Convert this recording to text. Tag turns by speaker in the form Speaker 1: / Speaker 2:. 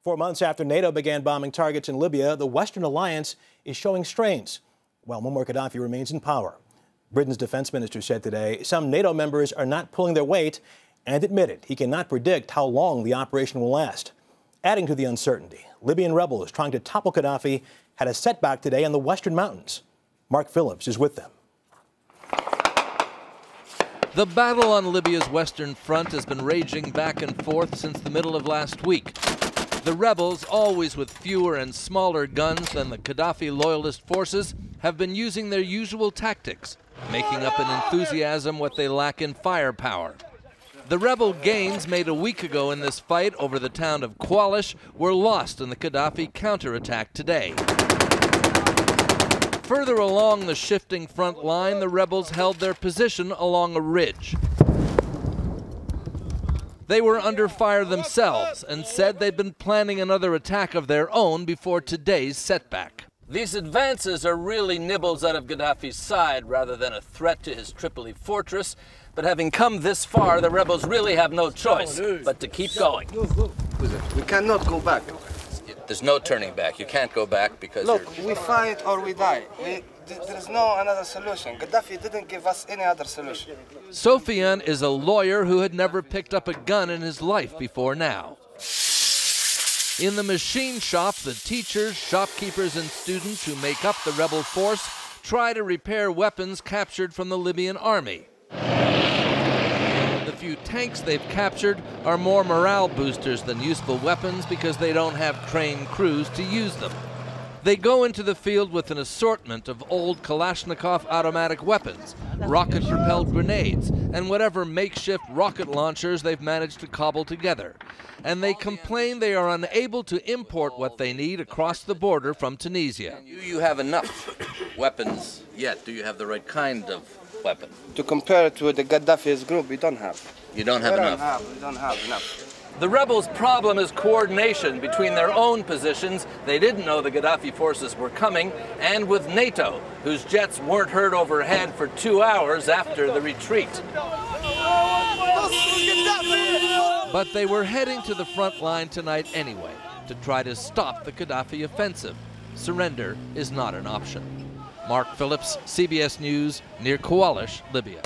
Speaker 1: 4 months after NATO began bombing targets in Libya, the Western alliance is showing strains, while Muammar Qaddafi remains in power. Britain's defense minister said today some NATO members are not pulling their weight and admitted he cannot predict how long the operation will last. Adding to the uncertainty, Libyan rebels trying to topple Qaddafi had a setback today in the western mountains. Mark Phillips is with them.
Speaker 2: The battle on Libya's western front has been raging back and forth since the middle of last week. The rebels, always with fewer and smaller guns than the Qaddafi loyalist forces, have been using their usual tactics, making up in enthusiasm what they lack in firepower. The rebel gains made a week ago in this fight over the town of Qualish were lost in the Qaddafi counterattack today. Further along the shifting front line, the rebels held their position along a ridge. They were under fire themselves and said they'd been planning another attack of their own before today's setback.
Speaker 3: These advances are really nibbles out of Gaddafi's side rather than a threat to his Tripoli fortress. But having come this far, the rebels really have no choice but to keep going.
Speaker 4: We cannot go back.
Speaker 3: There's no turning back. You can't go back because
Speaker 4: we fight or we die. There's no another solution. Gaddafi didn't give us any other solution.
Speaker 2: Sofian is a lawyer who had never picked up a gun in his life before now. In the machine shop, the teachers, shopkeepers, and students who make up the rebel force try to repair weapons captured from the Libyan army. The few tanks they've captured are more morale boosters than useful weapons because they don't have trained crews to use them. They go into the field with an assortment of old Kalashnikov automatic weapons, rocket-propelled grenades, and whatever makeshift rocket launchers they've managed to cobble together. And they complain they are unable to import what they need across the border from Tunisia.
Speaker 3: Do you have enough weapons yet? Do you have the right kind of weapon?
Speaker 4: To compare it with the Gaddafi's group, we don't have.
Speaker 3: You don't have enough?
Speaker 4: We don't have enough.
Speaker 3: The rebels' problem is coordination between their own positions. They didn't know the Gaddafi forces were coming, and with NATO, whose jets weren't heard overhead for 2 hours after the retreat.
Speaker 2: But they were heading to the front line tonight anyway to try to stop the Qaddafi offensive. Surrender is not an option. Mark Phillips, CBS News, near Qualish, Libya.